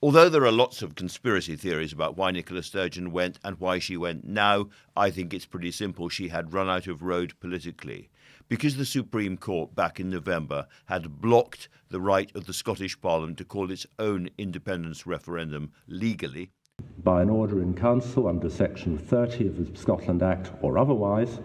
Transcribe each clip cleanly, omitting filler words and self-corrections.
Although there are lots of conspiracy theories about why Nicola Sturgeon went and why she went now, I think it's pretty simple. She had run out of road politically. Because the Supreme Court back in November had blocked the right of the Scottish Parliament to call its own independence referendum legally. By an order in Council under Section 30 of the Scotland Act or otherwise,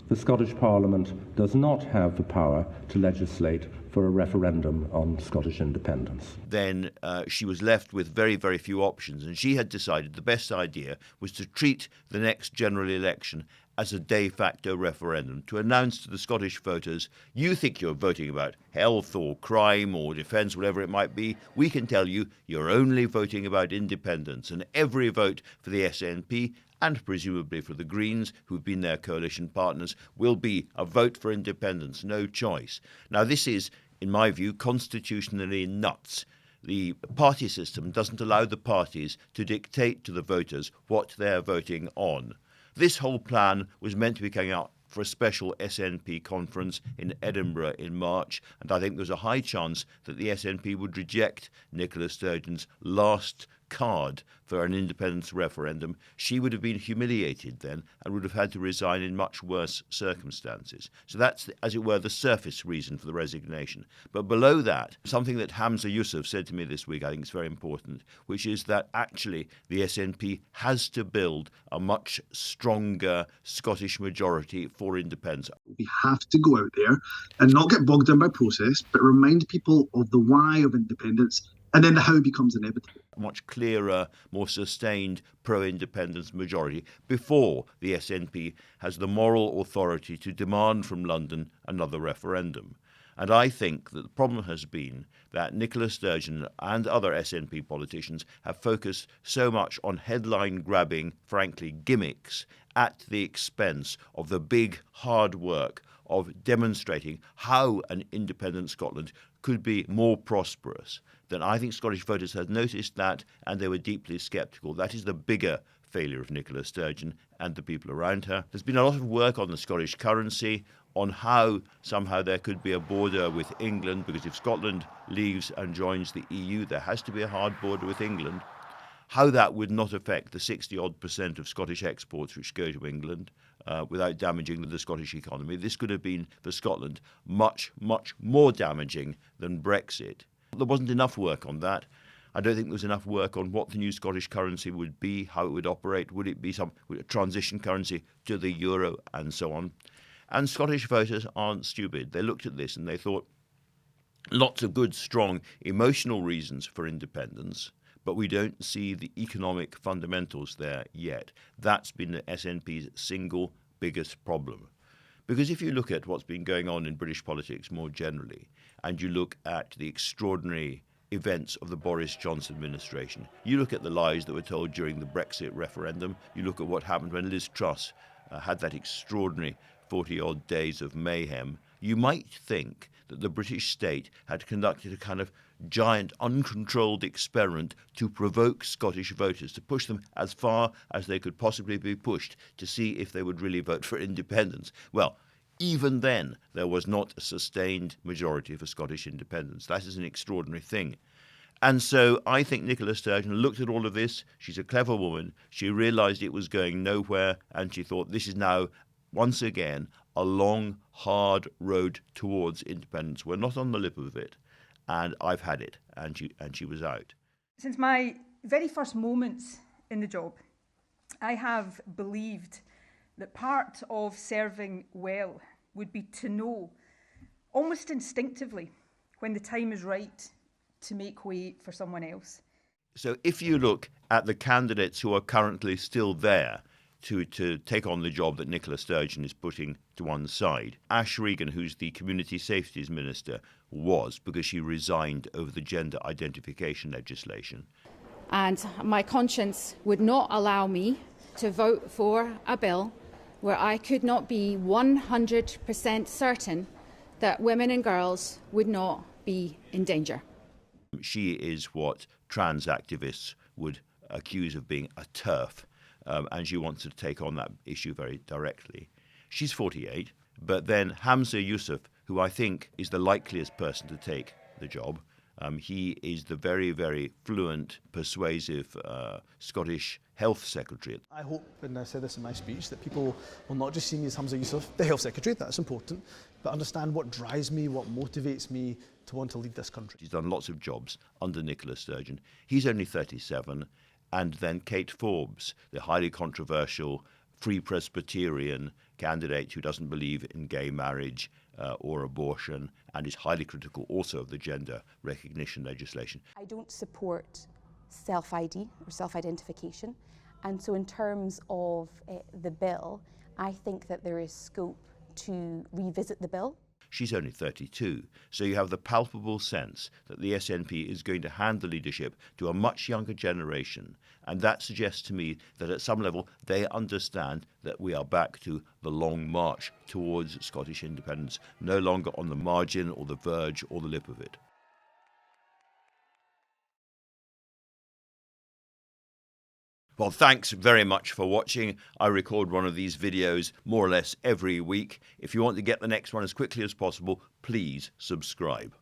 the Scottish Parliament does not have the power to legislate for a referendum on Scottish independence. Then she was left with very, very few options, and she had decided the best idea was to treat the next general election as a de facto referendum, to announce to the Scottish voters, you think you're voting about health or crime or defence, whatever it might be, we can tell you you're only voting about independence, and every vote for the SNP and presumably for the Greens, who've been their coalition partners, will be a vote for independence, no choice. Now, this is, in my view, constitutionally nuts. The party system doesn't allow the parties to dictate to the voters what they're voting on. This whole plan was meant to be coming out for a special SNP conference in Edinburgh in March, and I think there was a high chance that the SNP would reject Nicola Sturgeon's last card for an independence referendum. She would have been humiliated then and would have had to resign in much worse circumstances. So that's, as it were, the surface reason for the resignation. But below that, something that Humza Yousaf said to me this week, I think is very important, which is that actually the SNP has to build a much stronger Scottish majority for independence. We have to go out there and not get bogged down by process, but remind people of the why of independence, and then the how becomes inevitable. A much clearer, more sustained pro-independence majority before the SNP has the moral authority to demand from London another referendum. And I think that the problem has been that Nicola Sturgeon and other SNP politicians have focused so much on headline-grabbing, frankly, gimmicks at the expense of the big, hard work of demonstrating how an independent Scotland could be more prosperous. Then I think Scottish voters had noticed that, and they were deeply sceptical. That is the bigger failure of Nicola Sturgeon and the people around her. There's been a lot of work on the Scottish currency, on how somehow there could be a border with England, because if Scotland leaves and joins the EU, there has to be a hard border with England. How that would not affect the 60-odd% of Scottish exports which go to England without damaging the Scottish economy. This could have been, for Scotland, much, much more damaging than Brexit. There wasn't enough work on that. I don't think there was enough work on what the new Scottish currency would be, how it would operate, would it be some transition currency to the euro, and so on. And Scottish voters aren't stupid. They looked at this and they thought, lots of good, strong, emotional reasons for independence, but we don't see the economic fundamentals there yet. That's been the SNP's single biggest problem. Because if you look at what's been going on in British politics more generally, and you look at the extraordinary events of the Boris Johnson administration, you look at the lies that were told during the Brexit referendum, you look at what happened when Liz Truss had that extraordinary 40-odd days of mayhem, you might think that the British state had conducted a kind of giant, uncontrolled experiment to provoke Scottish voters, to push them as far as they could possibly be pushed to see if they would really vote for independence. Well, even then, there was not a sustained majority for Scottish independence. That is an extraordinary thing. And so I think Nicola Sturgeon looked at all of this. She's a clever woman. She realised it was going nowhere, and she thought this is now, once again, a long, hard road towards independence. We're not on the lip of it, and I've had it, and she was out. Since my very first moments in the job, I have believed that part of serving well would be to know, almost instinctively, when the time is right to make way for someone else. So if you look at the candidates who are currently still there to take on the job that Nicola Sturgeon is putting to one side, Ash Regan, who's the Community Safeties Minister, was, because she resigned over the gender identification legislation. And my conscience would not allow me to vote for a bill where I could not be 100% certain that women and girls would not be in danger. She is what trans activists would accuse of being a TERF, and she wants to take on that issue very directly. She's 48, but then Humza Yousaf, who I think is the likeliest person to take the job, He is the very, very fluent, persuasive Scottish Health Secretary. I hope, and I said this in my speech, that people will not just see me as Humza Yousaf, the Health Secretary, that's important, but understand what drives me, what motivates me to want to lead this country. He's done lots of jobs under Nicola Sturgeon. He's only 37. And then Kate Forbes, the highly controversial Free Presbyterian candidate who doesn't believe in gay marriage or abortion and is highly critical also of the gender recognition legislation. I don't support self-ID or self-identification, and so in terms of the bill, I think that there is scope to revisit the bill. She's only 32, so you have the palpable sense that the SNP is going to hand the leadership to a much younger generation, and that suggests to me that at some level they understand that we are back to the long march towards Scottish independence, no longer on the margin or the verge or the lip of it. Well, thanks very much for watching. I record one of these videos more or less every week. If you want to get the next one as quickly as possible, please subscribe.